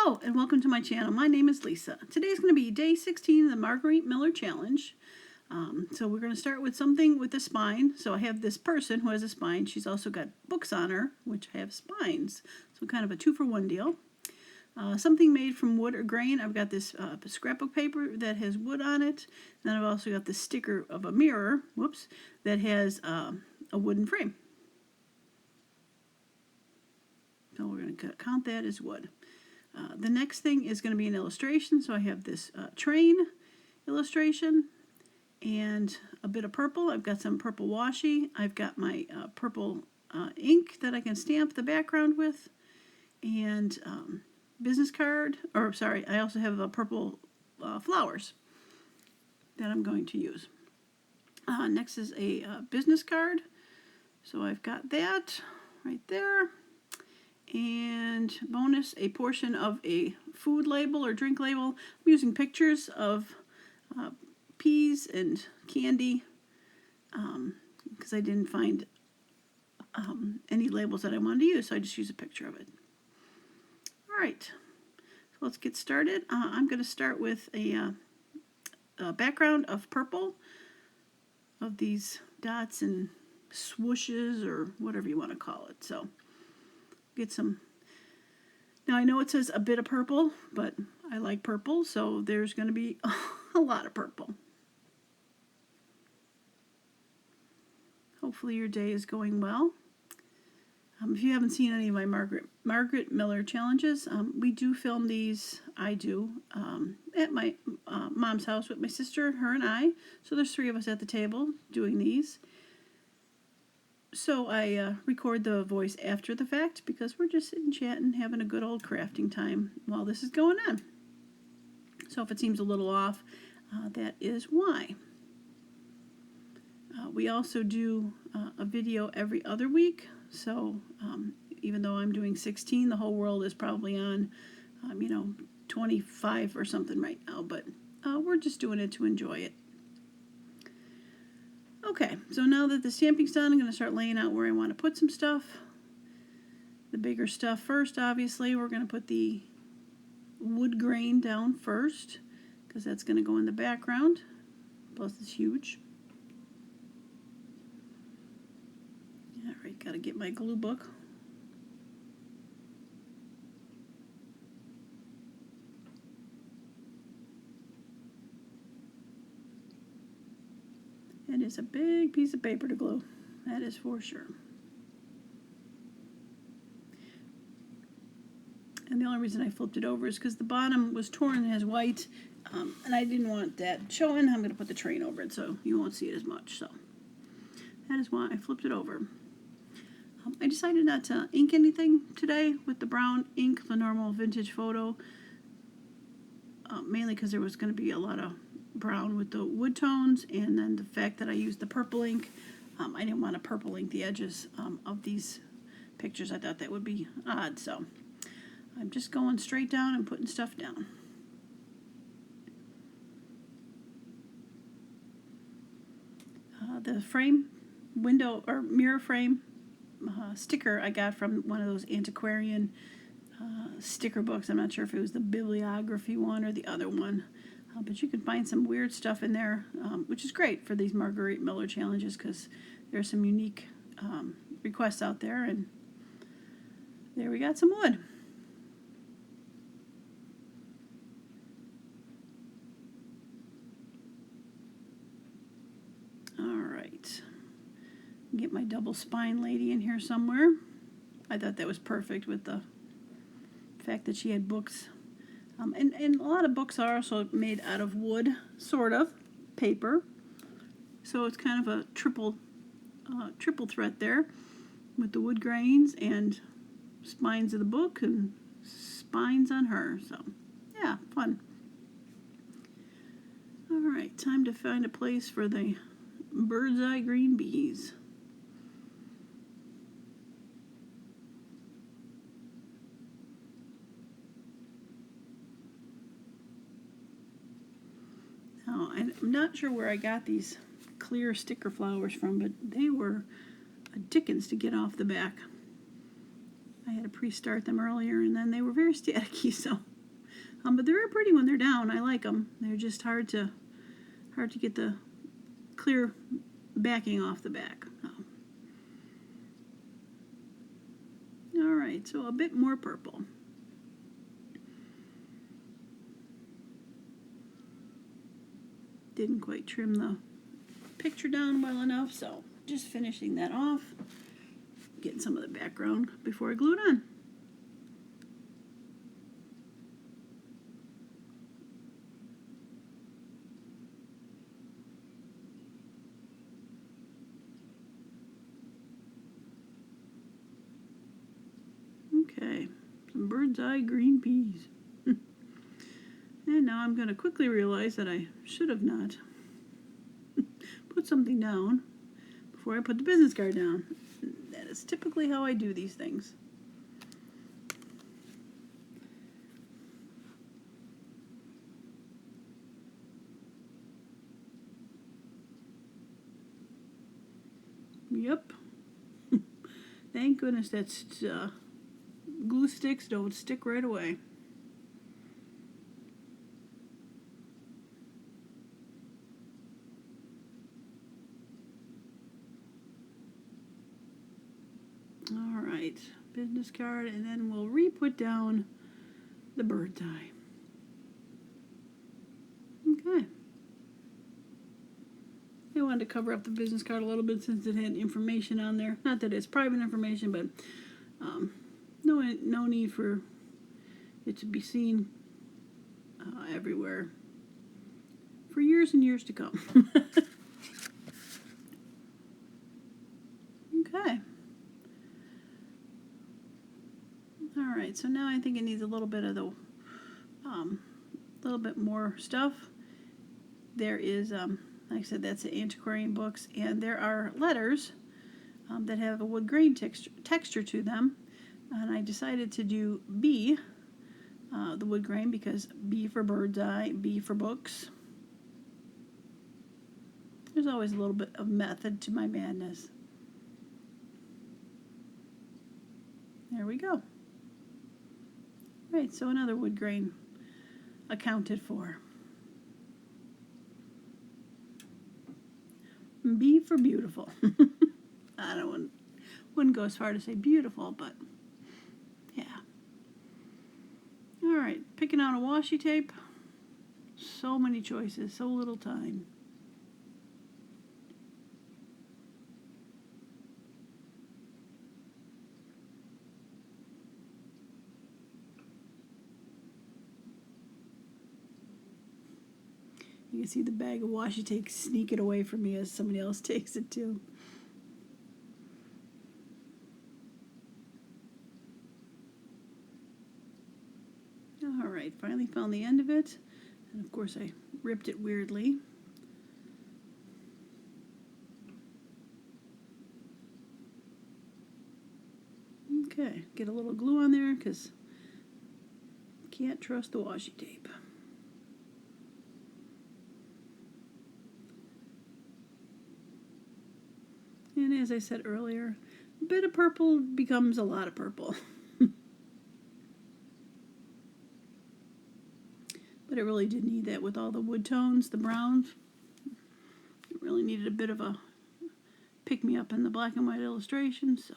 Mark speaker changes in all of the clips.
Speaker 1: Hello and welcome to my channel. My name is Lisa. Today's going to be day 16 of the Margarete Miller challenge. So we're going to start with something with a spine. So I have this person who has a spine. She's also got books on her which have spines. So kind of a 2-for-1 deal. Something made from wood or grain. I've got this scrapbook paper that has wood on it. And then I've also got the sticker of a mirror, that has a wooden frame. So we're going to count that as wood. The next thing is going to be an illustration. So I have this train illustration and a bit of purple. I've got some purple washi. I've got my purple ink that I can stamp the background with, and business card, or sorry, I also have purple flowers that I'm going to use. Next is a business card. So I've got that right there. And bonus, a portion of a food label or drink label. I'm using pictures of peas and candy because I didn't find any labels that I wanted to use, so I just use a picture of it. All right, so let's get started. I'm going to start with a background of purple, of these dots and swooshes or whatever you want to call it. So get some. Now I know it says a bit of purple, but I like purple, so there's going to be a lot of purple. Hopefully your day is going well. If you haven't seen any of my Margarete Miller challenges, we do film these. I do at my mom's house with my sister, her and I. So there's 3 of us at the table doing these. So I record the voice after the fact because we're just sitting chatting, having a good old crafting time while this is going on. So if it seems a little off, that is why. We also do a video every other week. So even though I'm doing 16, the whole world is probably on, 25 or something right now. But we're just doing it to enjoy it. Okay, so now that the stamping's done, I'm going to start laying out where I want to put some stuff. The bigger stuff first, obviously. We're going to put the wood grain down first, because that's going to go in the background. Plus, it's huge. All right, got to get my glue book. It is a big piece of paper to glue, that is for sure. And the only reason I flipped it over is because the bottom was torn and has white, and I didn't want that showing. I'm going to put the train over it so you won't see it as much. So that is why I flipped it over. I decided not to ink anything today with the brown ink, the normal vintage photo, mainly because there was going to be a lot of brown with the wood tones, and then the fact that I used the purple ink. I didn't want to purple ink the edges of these pictures. I thought that would be odd, so I'm just going straight down and putting stuff down. The frame, window or mirror frame sticker I got from one of those antiquarian sticker books. I'm not sure if it was the bibliography one or the other one. But you can find some weird stuff in there, which is great for these Margarete Miller challenges because there's some unique requests out there. And there we got some wood. All right. Get my double spine lady in here somewhere. I thought that was perfect with the fact that she had books. And a lot of books are also made out of wood, sort of, paper. So it's kind of a triple threat there with the wood grains and spines of the book and spines on her. So, yeah, fun. All right, time to find a place for the bird's eye green bees. Now, I'm not sure where I got these clear sticker flowers from, but they were a dickens to get off the back. I had to pre-start them earlier, and then they were very staticky, so But they're pretty when they're down. I like them. They're just hard to get the clear backing off the back. All right, so a bit more purple. Didn't quite trim the picture down well enough, so just finishing that off. Getting some of the background before I glue it on. Okay, some bird's eye green peas. And now I'm going to quickly realize that I should have not put something down before I put the business card down. That is typically how I do these things. Yep. Thank goodness that's glue sticks don't stick right away. All right, business card, and then we'll re-put down the bird's eye. Okay. I wanted to cover up the business card a little bit since it had information on there. Not that it's private information, but no need for it to be seen everywhere for years and years to come. Okay. All right, so now I think it needs a little bit of the, little bit more stuff. There is, like I said, that's the antiquarian books, and there are letters that have a wood grain texture to them, and I decided to do B, the wood grain, because B for bird's eye, B for books. There's always a little bit of method to my madness. There we go. Right, so another wood grain accounted for. B for beautiful. I wouldn't go as far to say beautiful, but yeah. All right, picking out a washi tape. So many choices, so little time. You can see the bag of washi tape sneaking away from me as somebody else takes it too. All right, finally found the end of it. And of course I ripped it weirdly. Okay, get a little glue on there because can't trust the washi tape. And as I said earlier, a bit of purple becomes a lot of purple. But it really did need that with all the wood tones, the browns. It really needed a bit of a pick-me-up in the black and white illustration, so.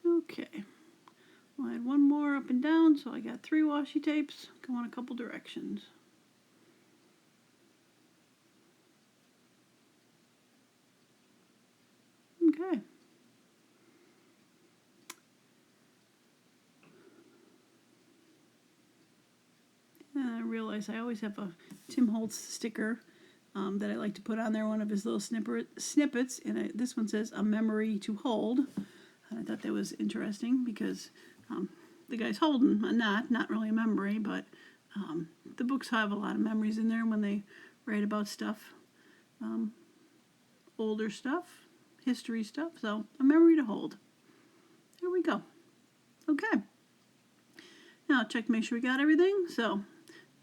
Speaker 1: Okay. I'll add one more up and down, so I got 3 washi tapes going a couple directions. Okay. And I realize I always have a Tim Holtz sticker that I like to put on there, one of his little snippets, and this one says, "A memory to hold." I thought that was interesting because the guy's holding a knot, not really a memory, but the books have a lot of memories in there when they write about stuff, older stuff, history stuff, so a memory to hold. There we go. Okay. Now check to make sure we got everything. So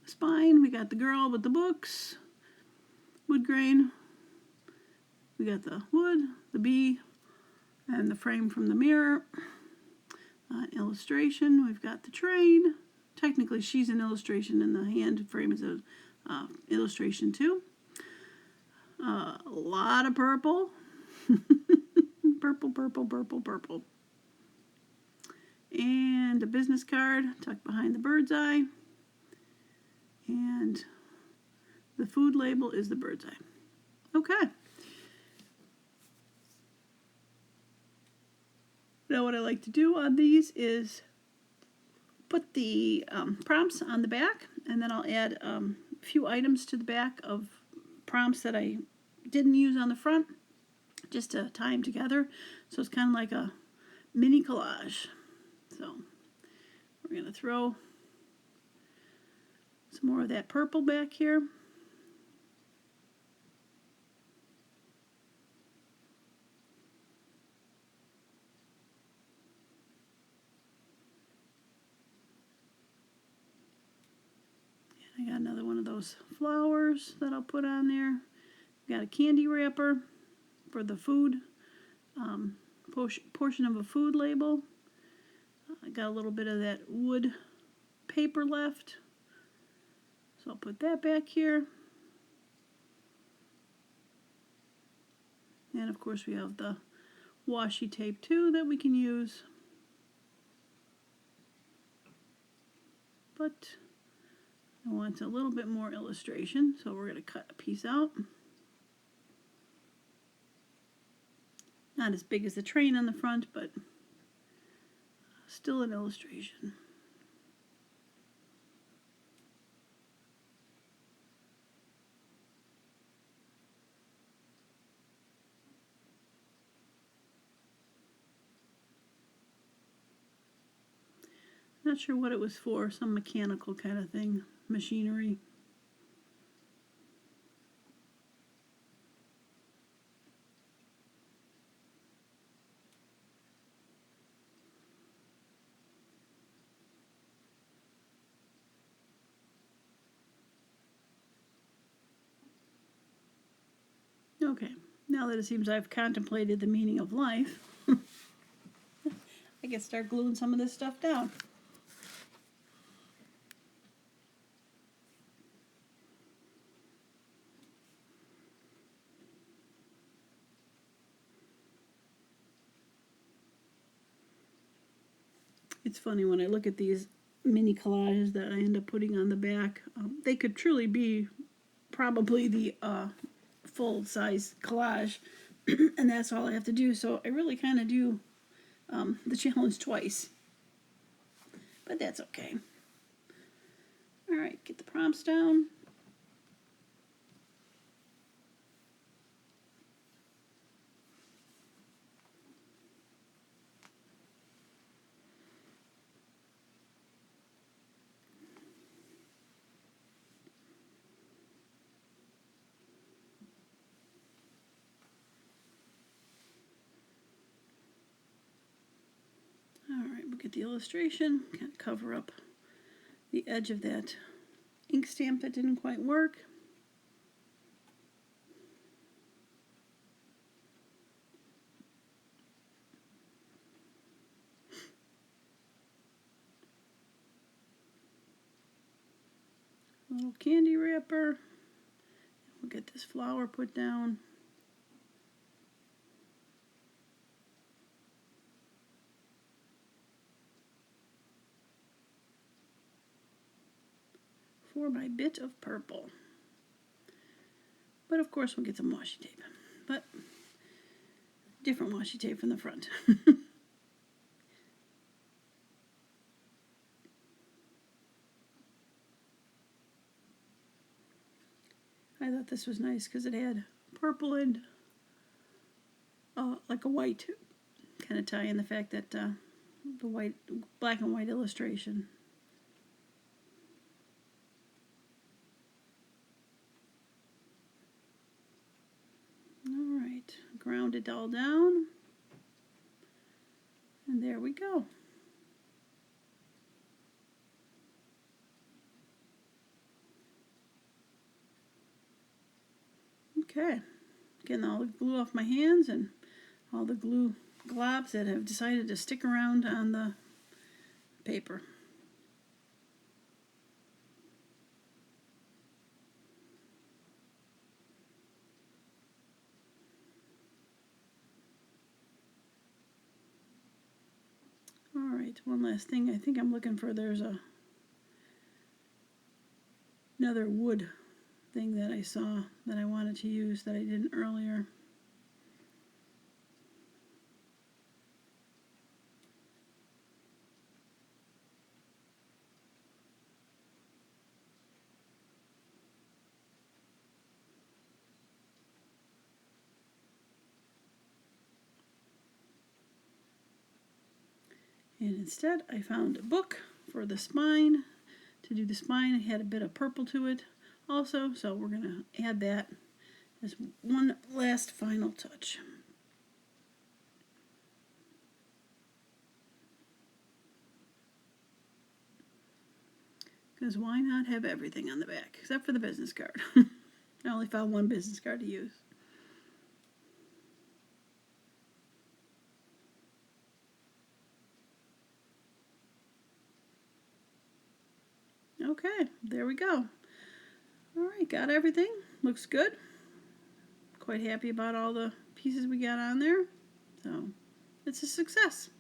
Speaker 1: spine. We got the girl with the books, wood grain. We got the wood, the bee, and the frame from the mirror. Illustration. We've got the train. Technically, she's an illustration, and the hand frame is a illustration too. A lot of purple. Purple, purple, purple, purple. And a business card tucked behind the bird's eye. And the food label is the bird's eye. Okay. Now what I like to do on these is put the prompts on the back, and then I'll add a few items to the back of prompts that I didn't use on the front, just to tie them together. So it's kind of like a mini collage. So we're going to throw some more of that purple back here. And I got another one of those flowers that I'll put on there. Got a candy wrapper for the food, portion of a food label. I got a little bit of that wood paper left, so I'll put that back here. And of course we have the washi tape too that we can use. But I want a little bit more illustration, so we're going to cut a piece out. Not as big as the train on the front, but still an illustration. Not sure what it was for, some mechanical kind of thing, machinery. Okay, now that it seems I've contemplated the meaning of life, I can start gluing some of this stuff down. It's funny when I look at these mini collages that I end up putting on the back. They could truly be probably the full-size collage, and that's all I have to do. So I really kind of do the challenge twice, but that's okay. All right, get the prompts down. Get the illustration, kind of cover up the edge of that ink stamp that didn't quite work. A little candy wrapper. We'll get this flower put down. For my bit of purple. But of course we'll get some washi tape. But different washi tape from the front. I thought this was nice because it had purple and like a white kind of tie in the fact that the white, black and white illustration. Ground it all down, and there we go. Okay, getting all the glue off my hands and all the glue globs that have decided to stick around on the paper. Alright, one last thing. I think I'm looking for, there's another wood thing that I saw that I wanted to use that I didn't earlier. And instead I found a book for the spine. To do the spine, it had a bit of purple to it also, so we're going to add that as one last final touch. Because why not have everything on the back, except for the business card. I only found one business card to use. Okay, there we go. Alright, got everything. Looks good. Quite happy about all the pieces we got on there. So, it's a success.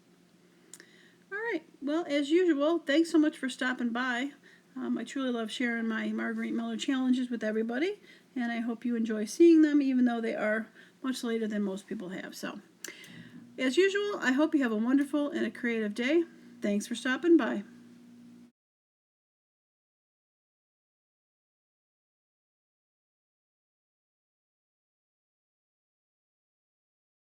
Speaker 1: Alright, well, as usual, thanks so much for stopping by. I truly love sharing my Margarete Miller challenges with everybody, and I hope you enjoy seeing them, even though they are much later than most people have. So, as usual, I hope you have a wonderful and a creative day. Thanks for stopping by.